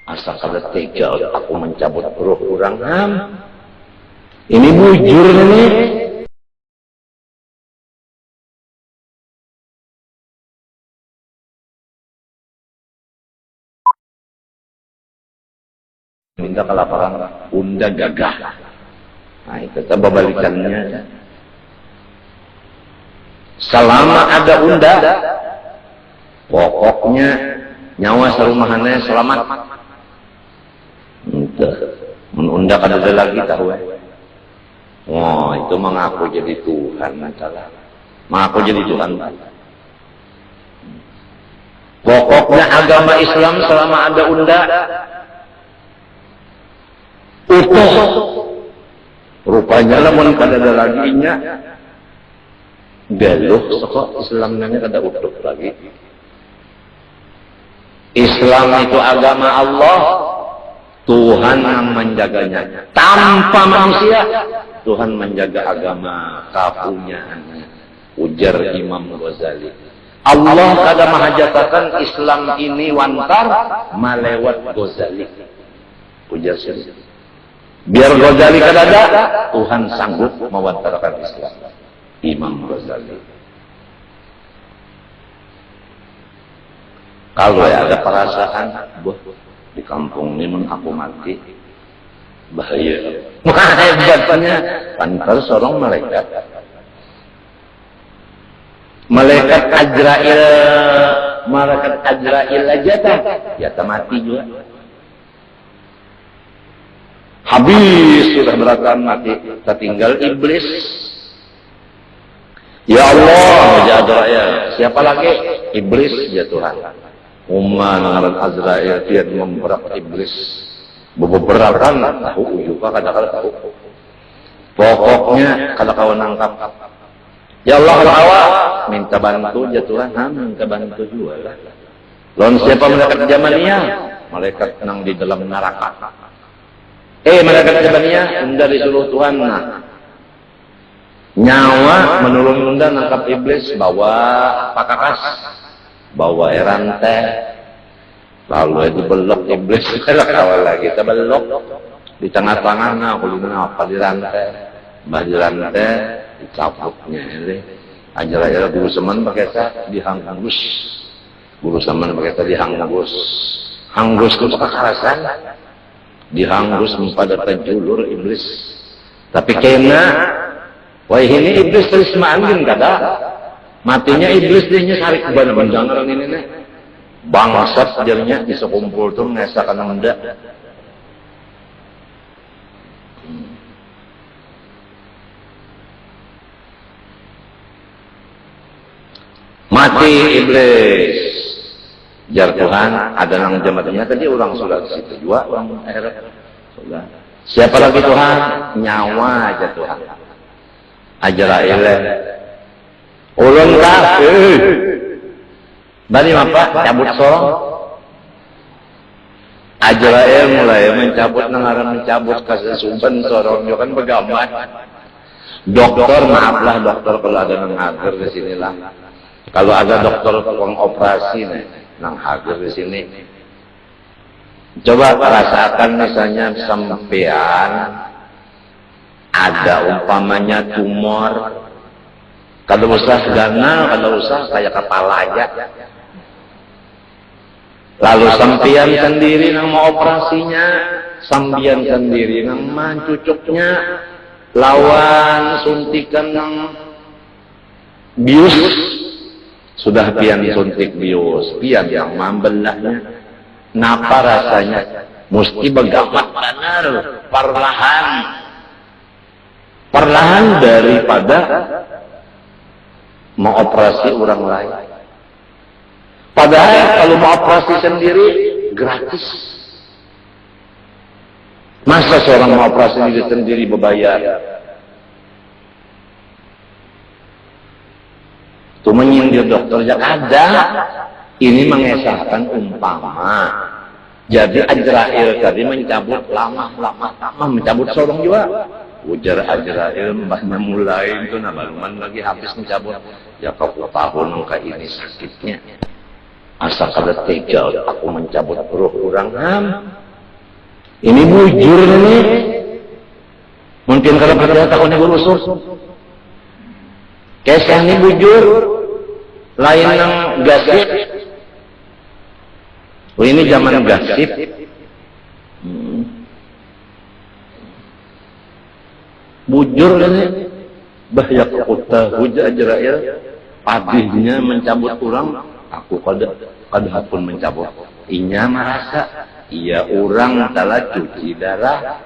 Asa kada tega aku mencabut roh urang ham. Ini bujur nih. Minta kelaparan unda gagah. Nah itu babalikannya. Selama ada unda, pokoknya nyawa serumahannya selamat. Entah, menunda kada ada lagi tahu. Wah itu mengaku jadi Tuhan masalah. Mengaku jadi Tuhan. Pokoknya agama Islam selama ada unda utuh. Rupanya lamun kada ada lagi nya galuh soko Islamnya kada utuh lagi. Islam itu agama Allah, Tuhan yang menjaganya. Tanpa manusia, Tuhan menjaga agama kapunyaannya. Ujar Imam Ghazali. Allah kada mahajatakan Islam ini wantar malewat Ghazali. Ujar sendiri. Biar Ghazali kada ada, Tuhan sanggup mewantarkan Islam. Imam Ghazali. Kalau ada perasaan, di kampung ini aku mati, bahaya. Maka hebatnya, pantas seorang malaikat. Malaikat Azrail aja tak, ya mati juga. Habis sudah beratan mati, tertinggal iblis. Ya Allah, ya Azrail. Siapa lagi? Iblis ya Tuhan. Uman ngaran Azrail dia memberat iblis. Beberatan tahu juga kadang-kadang tahu. Pokoknya kalau kau nangkap, ya Allah Allah minta bantu ya Tuhan, minta bantu juga lah. Lawan siapa malaikat Jamaniyah? Malaikat nang di dalam neraka. Malaikat Jamaniyah unda disuruh Tuhan nyawa menurun unda nangkap iblis bawa pakakas. Bawa rantai, lalu itu belok iblis kawal lagi, kita belok di tengah-tengah, aku lima apa di rantai, di rantai dicapuknya ini, ajar-ajar guru seman pakai sa dihanggus, guru seman pakai sa dihanggus, hanggus itu kekerasan, dihanggus pada terjulur iblis, tapi kena, wah ini iblis terus mangin kada. Matinya iblis dia sarik ke bandang ini nih. Bangsat jadinya bisa kumpul tuh ngesakan anda. Mati iblis. Jar Tuhan ada nang jamaahnya tadi orang sudah di situ juga orang akhirat. Sudah. Siapa lagi Tuhan? Nyawa aja Tuhan. Azrail. Ulun kah? Bani apa? Cabut sorong. Azrail mulai mencabut nangaran mencabut kasesumpen sorong yo kan begamat. Dokter maaflah dokter kalau ada nang hadir di sinilah. Kalau ada dokter tukang operasi nih nang hadir di sini. Coba rasakan misalnya sampean ada umpamanya tumor. Kalau usah ganal, kalau usah kayak kepala aja. Lalu sampian sendiri yang mau operasinya, sampian sendiri yang mancucuknya, lawan suntikan yang bius, sudah pian suntik bius, pian yang membelahnya, napa rasanya? Mesti begamat benar, perlahan daripada mau operasi orang lain. Padahal kalau mau operasi sendiri gratis. Masa seorang mau operasi diri sendiri berbayar? Itu menyindir dokter yang ada. Ini mengesahkan umpama. Jadi Azrail tadi mencabut lama mencabut sorong juga. Ujar Azrail mbahnya mulai itu baruman lagi habis mencabut. Ya kau tahun engkau ini sakitnya. Asa kada tega aku mencabut roh orang ham. Ini bujur nih. Mungkin kalau percaya takut ini berusus. Kesah ini bujur. Lain yang gasip. Oh ini zaman gasip. Bujur ini. Bahaya kota hujah Israel. Padihnya mencabut orang. Aku kada pun mencabut. Inya merasa iya orang telah cuci darah.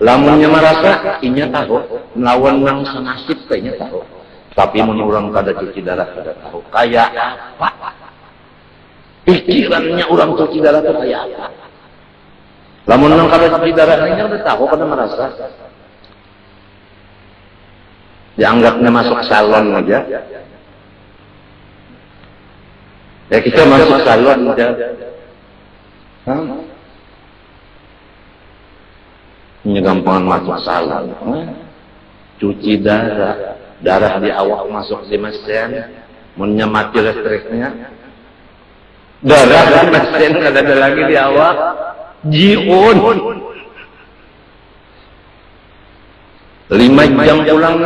Lamunnya merasa inya tahu. Lawan yang senasib kayaknya tahu. Tapi mun orang kada cuci darah kada tahu. Kayak apa? Pikirannya orang cuci darah itu kayak apa? Lamun orang kada cuci darah inya udah tahu kada merasa. Dianggapnya masuk salon aja. Ya kita masuk salon aja. Ini gampangan masuk salon. Cuci darah. Darah di awak masuk di mesin. Munnya mati listriknya. Darah di mesin ada lagi di awak. Jiun. 5 jam pulang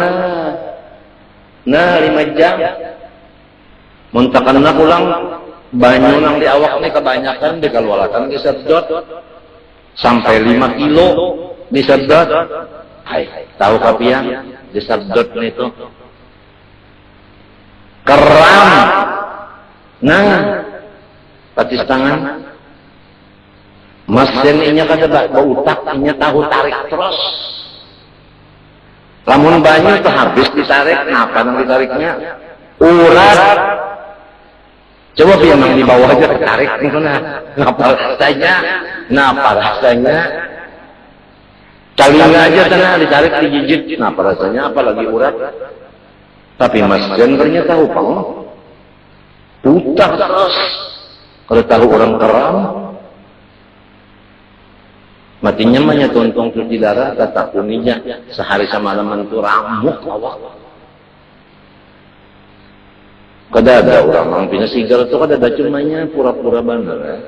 nah 5 jam. Muntakan pulang, banyu nang di awak ini kebanyakan dikeluarkan disedot sampai 5 kilo disedot. Hai, tahu kapian disedot itu keram. Nah, patis tangan. Mesin inya kada bau utak, inya tahu tarik terus. Lamun banyu itu habis ditarik, kenapa nang ditariknya? Urat. Coba biar yang di bawah aja tarik gitu nah. Ngapa rasanya? Napa rasanya? Telinga aja tanah ditarik digigit. Napa rasanya? Apalagi urat. Tapi Mas Jan ternyata tahu pang. Putar terus. Kalau tahu orang keram. Matinya mah tuntung cuci darah kata kuninya sehari semalaman itu ramuk awak. Kada ada orang mampinya sigar itu kada ada cumanya pura-pura benar.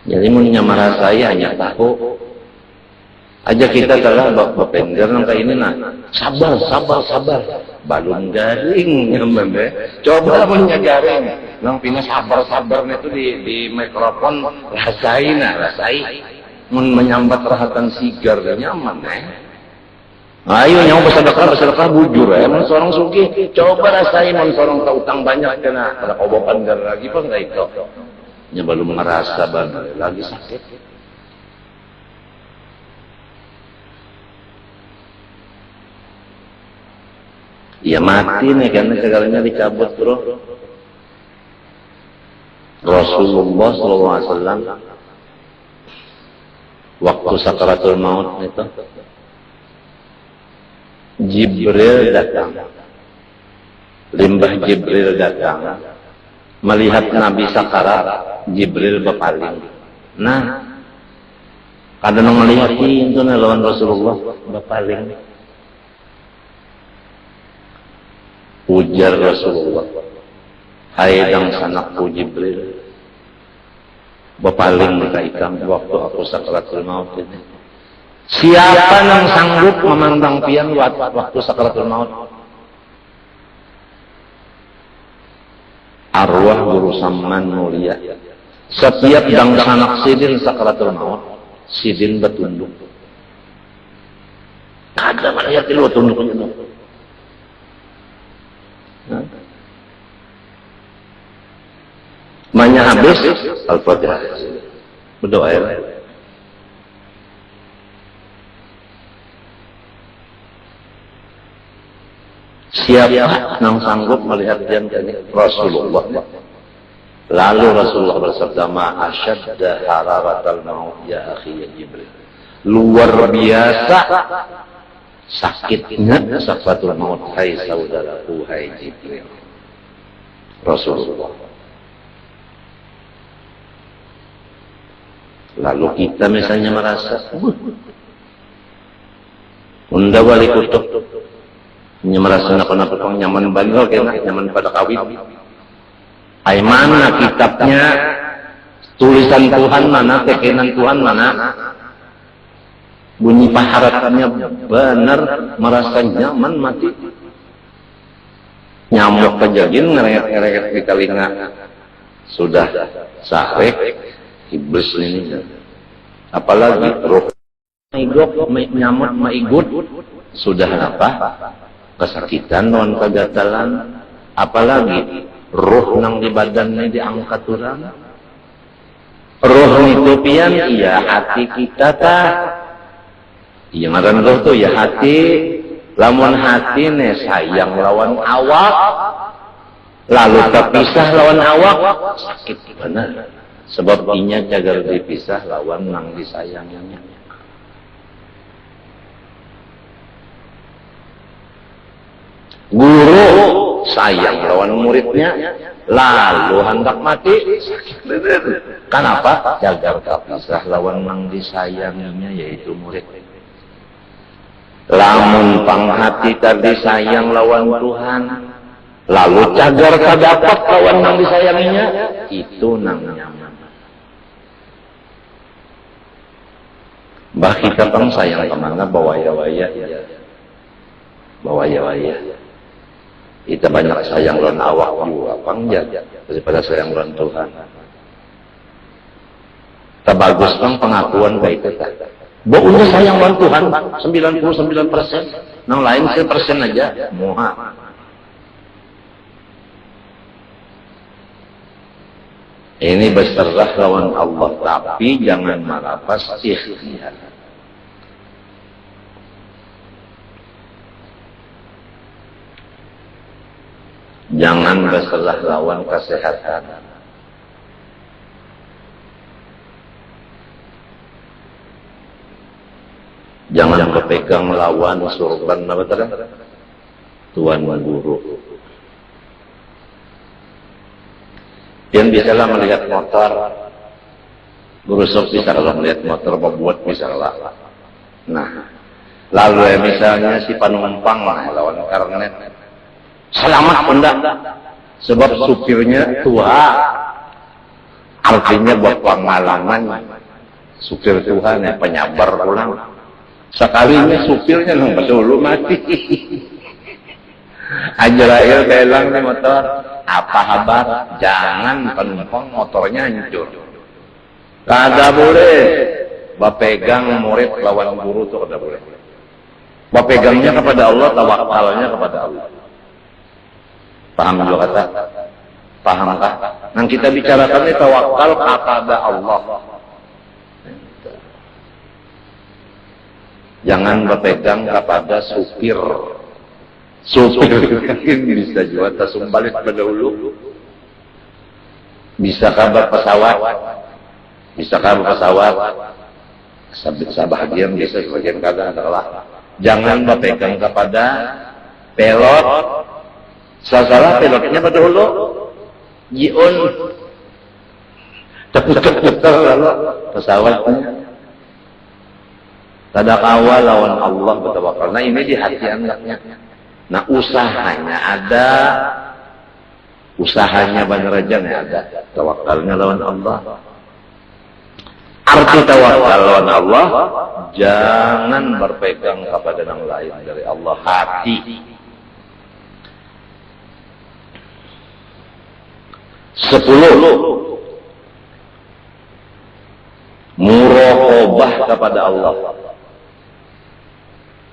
Jadi mun nyamara saya hanya tahu aja kita telah bapender nang kayak ini nah sabar balun garing nyaman deh. Coba mun garing nang pina sabar itu di mikrofon rasai mun menyambat rahatan sigar nyaman ayo nyawa bersedekah bujur mun seorang sugih coba rasain mun seorang utang banyak kena kada kobokan lagi pun enggak itu nya belum ngerasa banget lagi sakit. Ya mati nih karena segalanya dicabut bro. Rasulullah SAW waktu sakaratul maut itu Jibril datang, limbah Jibril datang melihat Nabi sakarat. Jibril berpaling. Nah, kadang melihat itu lawan Rasulullah berpaling. Ujar Rasulullah, hai dang sanakku Jibril, berpaling berkaitan waktu aku sakaratul maut ini. Siapa yang sanggup memandang pian waktu sakaratul maut? Arwah guru samman mulia. Setiap dang sanak sidin sakaratul maut, sidin bertunduk. Kada melihat lu tunduknya. Manya habis Al-Fatihah. Berdoa ya. Siapa yang sanggup melihat yang ini? Rasulullah. Lalu Rasulullah bersabda, "Ma asyadda hararatal maut ya akhi ya Jibril." Luar biasa sakitnya sakaratul maut hai saudaraku hai Jibril. Rasulullah. Lalu kita misalnya merasa unda balik kutub Nya merasa kenapa pang nyaman bandel kena nyaman pada kawin. Ai mana kitabnya tulisan Tuhan mana, kekenan Tuhan mana? Bunyi paharatnya benar, merasa nyaman mati. Nyamuk kejagin ngereket-ngereket di telinga. Sudah sahek iblis ini. Apalagi roh maigok, nyamuk maigut. Sudah apa? Kesakitan non kegatalan. Apalagi roh nang di badannya diangkat orang. Roh itu pian iya hati kita tah. Iya ngaran roh tuh ya hati. Lamun hati ne sayang lawan awak. Lalu terpisah lawan awak sakit benar. Sebab inya jagar dipisah lawan nang disayanginya. Guru sayang lawan muridnya, lalu hendak mati sakit bener. Kenapa? Jagar terpisah lawan nang disayanginya yaitu murid. Lamun panghati tadi sayang lawan Tuhan, lalu cagar kadapat lawan nang disayanginya, itu nang nyaman. Bah kita pang sayang kemana bawaya-waya, bawaya-waya. Kita banyak sayang lawan awak juga, pangjat daripada sayang lawan Tuhan. Tak bagus pang pengakuan baik kita. Baunya sayang lawan Tuhan 99%, nang lain 1% aja moha. Ini berserah lawan Allah, tapi jangan melapas ikhtiar. Jangan berserah lawan kesehatan. Jangan berpegang lawan surban apa tadi? Tuan guru. Yang bisalah melihat motor, guru sok bisa kalau melihat motor membuat bisalah. Nah, lalu ya misalnya si penumpang lah lawan karnet, selamat enggak? Sebab supirnya tua, artinya buat pengalaman. Supir Tuhan ya penyabar pulang. Sekalinya supirnya nang dulu mati. Ajrail belang di motor, apa kabar? Jangan penumpang motornya hancur. Kada boleh. Bapegang murid lawan guru itu kada boleh. Bapegangnya kepada Allah, tawakalnya kepada Allah. Paham juga kata? Pahamkah? Nang kita bicarakan ini tawakal kepada Allah. Jangan berpegang kepada supir. Supir bisa juga tersumbalit pada hulu. Bisa kabar pesawat. Bisa kabar pesawat. Sebahagian bisa, sebagian kadang adalah. Jangan berpegang kepada pilot. Salah pilotnya pada hulu. Jiun. Teputer lalu pesawatnya. Tadak awal lawan Allah bertawakal. Nah ini di hati anaknya. Nah usahanya ada. Usahanya banerajannya ada. Tawakalnya lawan Allah. Arti tawakal lawan Allah. Jangan berpegang kepada yang lain dari Allah. Hati. 10. Muraqabah kepada Allah.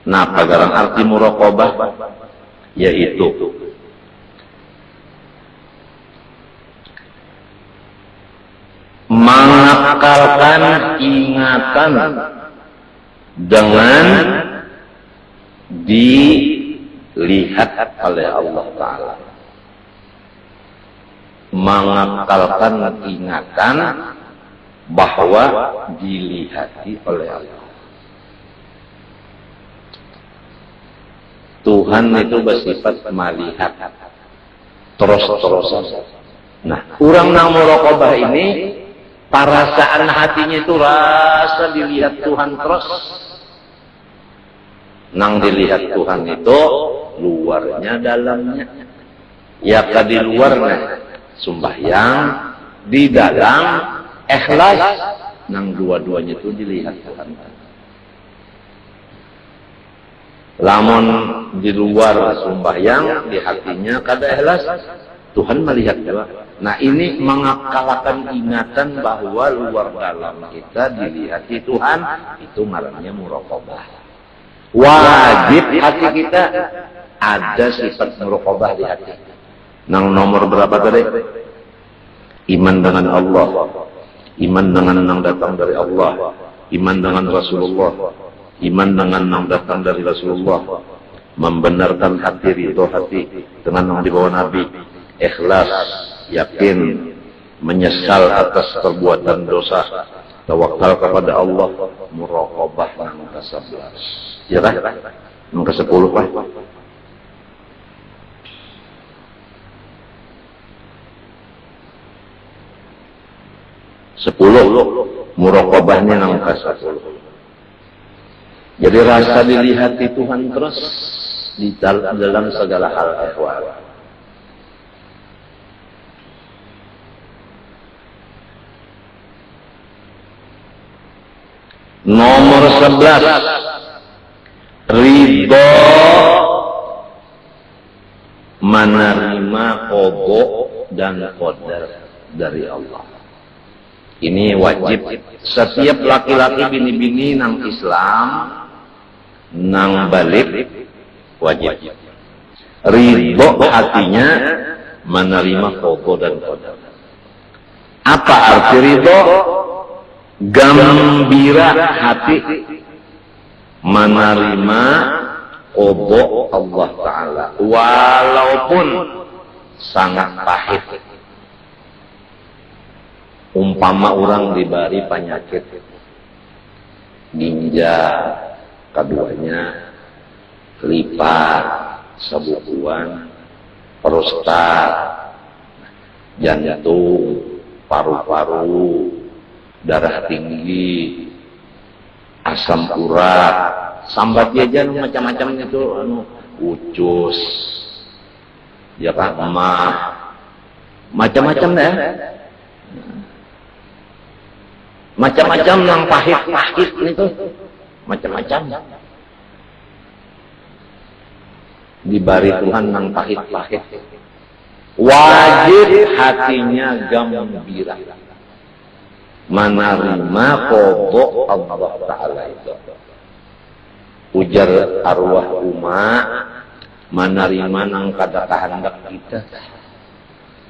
Nah, pagaran arti muraqabah yaitu mengakalkan ingatan dengan dilihat oleh Allah Ta'ala. Mengakalkan ingatan bahwa dilihati oleh Allah. Tuhan itu bersifat melihat terus-terusan. Nah, orang nang muraqabah ini perasaan hatinya itu rasa dilihat Tuhan terus. Nang dilihat Tuhan itu luarnya dalamnya. Ya di luarnya sembahyang, di dalam ikhlas, nang dua-duanya itu dilihat Tuhan. Lamun di luar sembahyang, di hatinya kada ikhlas, Tuhan melihat juga. Nah ini mengakalkan ingatan bahwa luar dalam kita dilihati Tuhan, itu malamnya muraqabah. Wajib hati kita ada sifat muraqabah di hati. Nang nomor berapa tadi? Iman dengan Allah, iman dengan yang datang dari Allah, iman dengan Rasulullah, iman dengan yang datang dari Rasulullah, membenarkan hati, ridho hati dengan yang dibawa Nabi, ikhlas, yakin, menyesal atas perbuatan dosa, tawakal kepada Allah, muraqabah yang ke-11. Ya kan? Yang ke-10 Pak. 10 muraqabahnya yang ke-10. Jadi rasa dilihati Tuhan terus di dalam segala hal ehwal. Nomor 11, ridho menerima qada dan qadar dari Allah. Ini wajib setiap laki-laki bini-bini nang Islam nang balik wajib. Ridho hatinya menerima qada dan qadar. Apa arti ridho? Gembira hati menerima qada Allah Ta'ala walaupun sangat pahit. Umpama orang diberi penyakit ginjal, keduanya lipat, sebukuan, prostat, jantung, paru-paru, darah tinggi, asam urat, sambat jajan macam-macam itu, ucus, ya kan, mah, macam-macam deh, macam-macam yang pahit-pahit itu, macam-macam. Diberi Tuhan yang pahit-pahit, wajib hatinya gembira menerima qada Allah Ta'ala itu. Ujar arwah umat, menerima nang kada kehendak kita.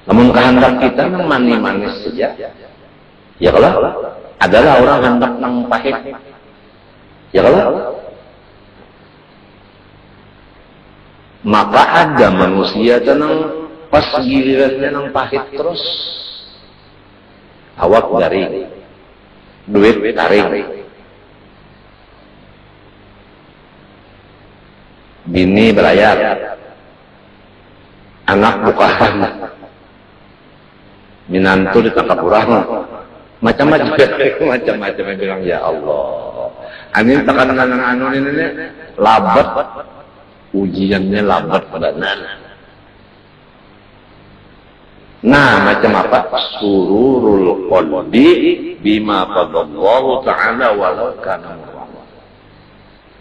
Namun kehendak kita nang manis-manis saja. Ya kalau adalah orang hendak nang pahit. Ya kalau maka ada manusia nang pas gilirannya nang pahit terus. Awak garing, duit taring, bini berayar, anak bukaan, minantu ditangkap orang, macam-macam, macam-macam yang bilang ya Allah. Ini tekanan anu ini labat, ujiannya labat pada nana. Nah, macam apa? Sururul qalbi bima qadallahu ta'ala walau kana murra.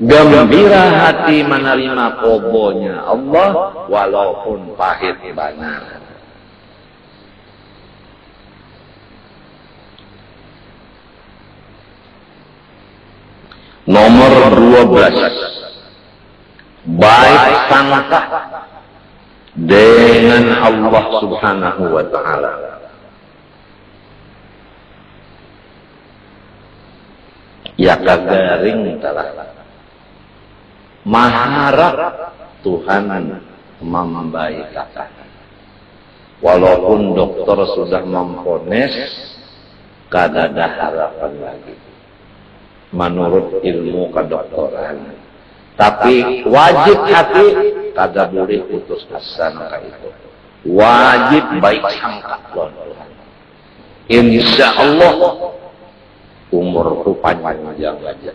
Gembira hati menerima qadanya Allah walaupun pahit banget. Nomor 12. Baik sangka dengan Allah Subhanahu wa Ta'ala. Ya kagaring telah maharap Tuhan membaikkan. Walaupun dokter sudah memvonis, kada ada harapan lagi menurut ilmu kedokteran. Tapi wajib hati kada boleh putus asa itu. Wajib baik sangka lawan Tuhan. Insya Allah umurku panjang aja.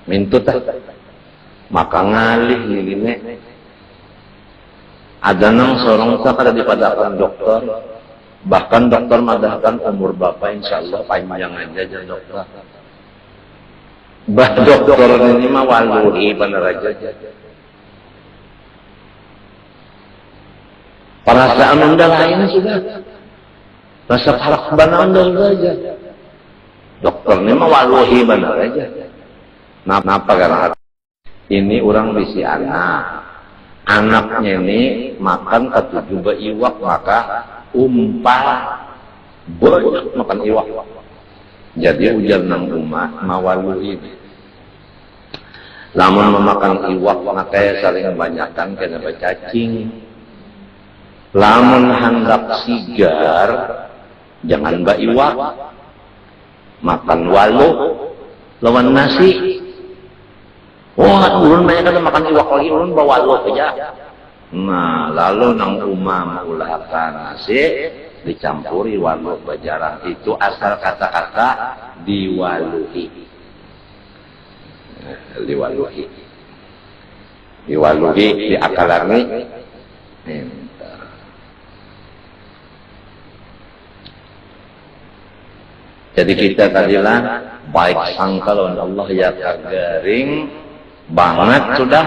Mintut maka ngalih ini ada nang seorang tak ada dipadakan dokter, bahkan dokter madahkan umur bapak insyaallah panjang aja dokter. Bah dokter ini mah waluhi bener aja. Perasaan anda lain sudah, rasa harap benar anda saja. Dokter ini mah waluhi bener aja. Kenapa? Karena ini orang bisi anak. Anaknya ini makan ketujuh iwak, maka umpah banyak makan iwak. Jadi ujar nang umat mawaluhi. Lamun memakan iwak, maka saling banyakkan kena cacing. Lamun hendak sigar, jangan mbak iwak. Makan walu, lawan nasi. Wah, ulun banyak kan makan iwak lagi, ulun bawa lo aja. Nah, lalu nang umam ulahkan nasi dicampuri walu bajarang. Itu asal kata-kata diwaluhi. Diwaluhi. Diwaluhi di akalani. Jadi kita tadilah baik sangka lawan Allah ya garing banget sudah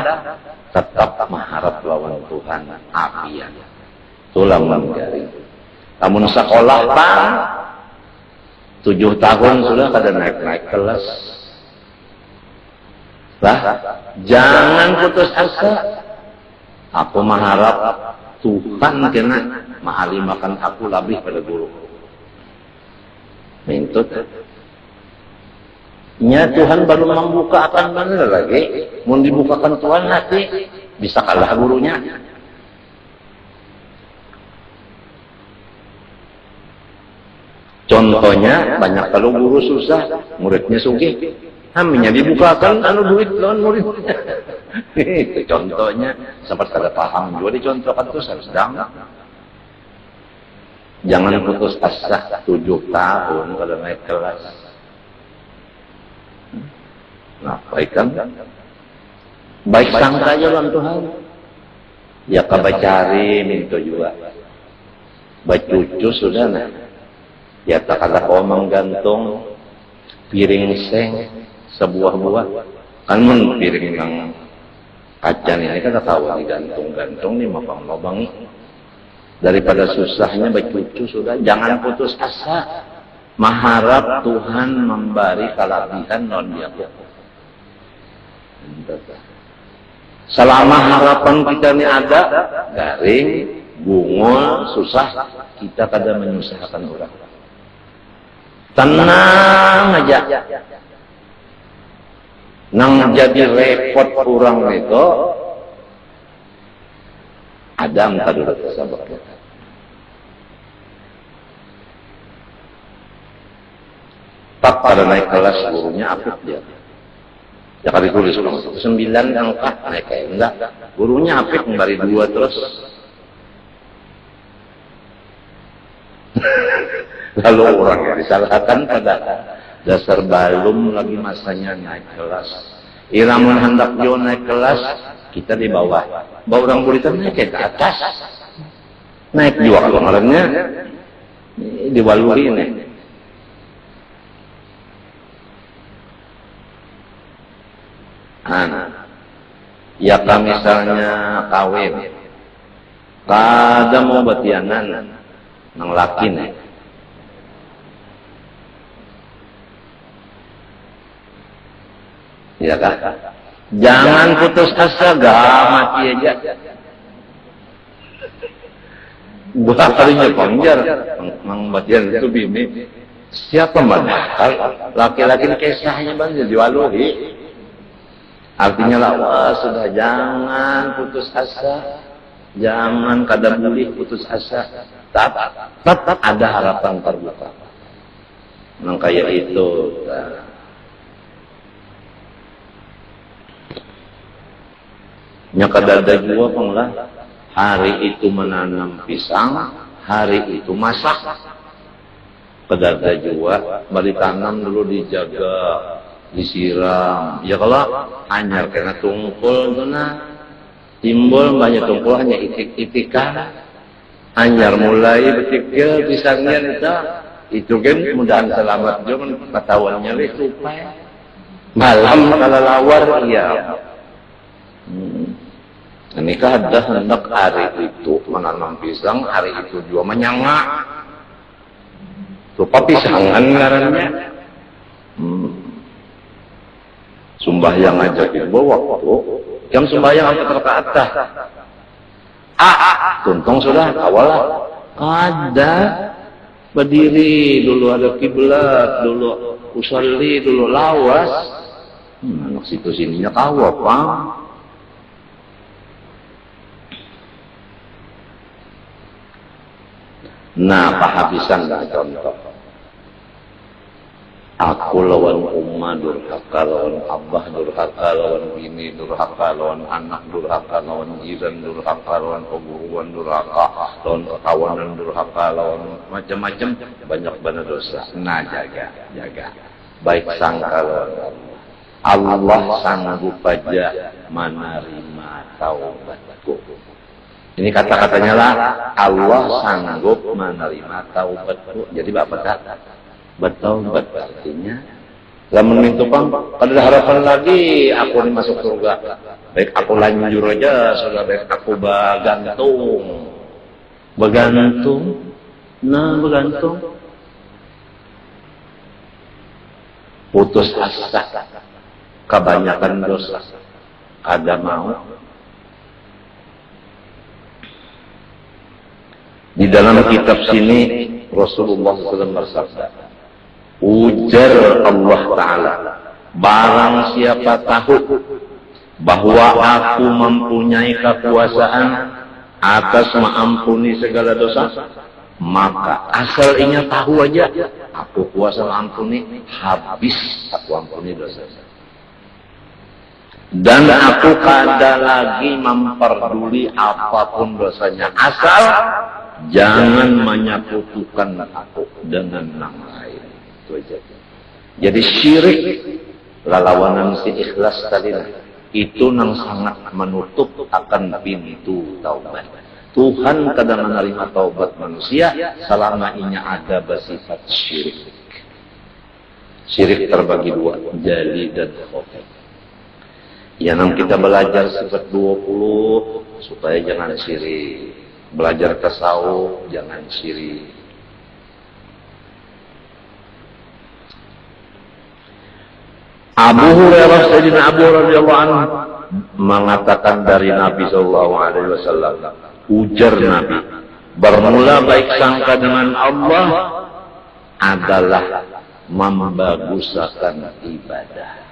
tetap mengharap lawan Tuhan apian. Tulang garing. Namun sekolah Pak 7 tahun sudah kada naik kelas. Lah, jangan putus asa. Aku mengharap Tuhan kena mahalimakan aku lebih pada guru. Mintut. Nya Tuhan baru membuka akan mana lagi. Mau dibukakan Tuhan nanti bisa kalah gurunya. Contohnya banyak kalau guru susah, muridnya sugih. Haminya dibukakan anu duit lawan muridnya. Itu contohnya sempat kada paham juga dicontohkan tuh sedang. Jangan putus asa 7 tahun kalau naik kelas. Nah, baik kan? Baik sangka aja lawan Tuhan. Ya kabacari minto juga. Bacucu sudah nah. Ya tak ada omong gantung piring seng sebuah-buah. Kan mun piring yang kaca ini kan tahu digantung-gantung nih mabang-mabangi. Daripada susahnya bacucu sudah jangan putus asa. Mengharap Tuhan memberi kelebihan non dia. Selama harapan kita ini ada, garing, bungul, susah, kita kadang menyusahkan orang. Tenang aja. Nang jadi repot orang itu, Adam tadi sabar. Tak pada naik kelas gurunya apik dia. Ya kali tulis 9 angka naik kayak enggak. Gurunya apik memberi 2 terus. Lalu orang yang disalahkan pada dasar balum lagi masanya naik kelas. Iramun hendak jo naik kelas, kita di bawah. Bawa orang murid naik ke atas. Naik juga kemarinnya diwaluhi nih. Ya kami misalnya kawin, kada mau batianan, nang laki nih. Ya kan? Jangan putus asa, gak mati aja. Buah kalinya pangjar, mang batian itu bini. Siapa madahal? Laki-laki kisahnya bang jadi waluhi. Artinya lah, sudah jangan putus asa. Jangan kadang boleh putus asa. Tetap ada harapan terbuka. Nang kayak itu. Nya kadada juga panglah. Hari itu menanam pisang, hari itu masak. Kadada juga, bari tanam dulu dijaga. disiram. Ya kalau anyar karena tungkul itu timbul banyak tungkul hanya itik-itikan. Anyar mulai betikil pisangnya itu kan mudahan selamat juga ketahuannya lupa. Malam kalau lawar iya. Nikah ada hendak hari itu menanam pisang, hari itu juga menyanga. Lupa pisangan ngarannya. Sembahyang aja gitu waktu. Jam sembahyang sampai terkata. Tuntung sudah awal ada berdiri dulu ada kiblat dulu usolli dulu lawas. Anak situ sininya tahu apa? Nah, pahabisan lah contoh. Aku lawan umma durhaka, lawan abah durhaka, lawan bini durhaka, lawan anak durhaka, lawan jiran durhaka, lawan pemburuan durhaka, lawan kekawanan durhaka, lawan macam-macam, banyak benar dosa. Nah, jaga. Baik sangka lawan Allah. Allah sanggup aja menerima taubatku. Ini kata-katanya lah, Allah sanggup menerima taubatku. Jadi bapak kata, bertaubat artinya, lamun mintu pang, ada harapan lagi aku ini masuk surga. Baik aku lanjur aja, sudah baik aku begantung. Nah begantung. Putus asa, kebanyakan dosa, ada mau. Di dalam kitab sini Rasulullah SAW bersabda, ujar Allah Ta'ala, barang siapa tahu bahwa aku mempunyai kekuasaan atas mengampuni segala dosa, maka asal inya tahu aja, aku kuasa mengampuni, habis aku ampuni dosa. Dan aku kada lagi memperduli apapun dosanya, asal jangan menyekutukan aku dengan yang lain. Itu aja. Jadi syirik lalawanan si ikhlas tadi itu nang sangat menutup akan pintu taubat. Tuhan kadang menerima taubat manusia selama inya ada bersifat syirik. Syirik terbagi dua, jali dan khafi. Ya nang kita belajar sifat 20 supaya jangan syirik. Belajar tasawuf jangan syirik. Abu Hurairah Sayyidina Abu radhiyallahu anhu mengatakan dari Nabi sallallahu alaihi wasallam, ujar Nabi, bermula baik sangka dengan Allah adalah membaguskan ibadah.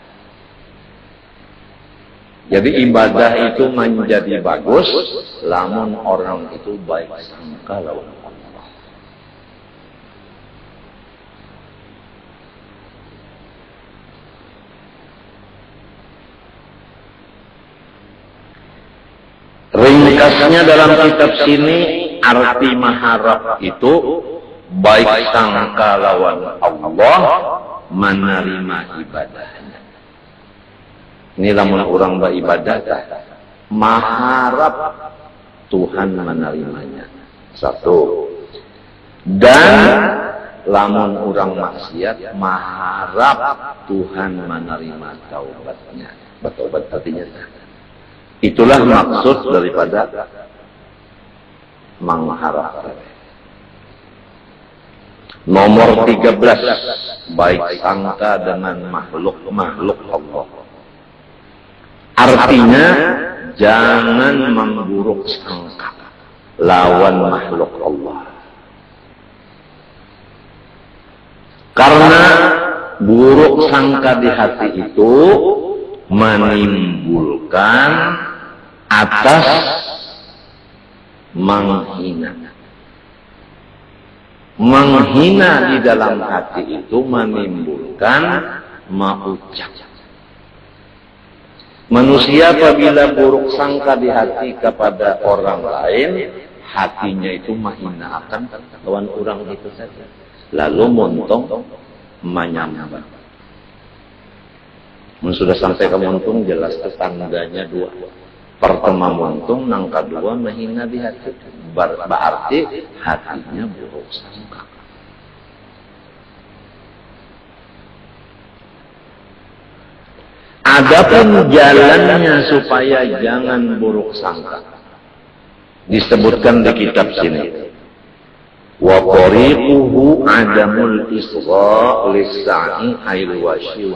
Jadi ibadah itu menjadi bagus lamun orang itu baik sangka lawan Allah. Ringkasnya dalam kitab sini arti maharap itu baik sangka lawan Allah, menerima ibadahnya. Ini lamun orang beribadah, maharap Tuhan menerimanya. Satu. Dan lamun orang maksiat, maharap Tuhan menerima taubatnya. Bertobat artinya. Itulah maksud daripada mengharap. Nomor 13, baik sangka dengan makhluk Allah. Artinya jangan memburuk sangka lawan makhluk Allah. Karena buruk sangka di hati itu menimbulkan atas menghina. Menghina di dalam hati itu menimbulkan maucap. Manusia apabila buruk sangka di hati kepada orang lain, hatinya itu menghina akan lawan orang itu saja. Lalu montong menyambar. Sudah sampai ke muntung jelas tandanya dua. Pertama muntung, nang kedua menghina di hati. Berarti hatinya buruk sangka. Adapun jalannya supaya jangan buruk sangka, disebutkan di kitab sini. Wa tariquhu adamul isgha' lis-sa'i al-washi.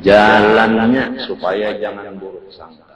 Jalannya supaya jangan buruk sangka.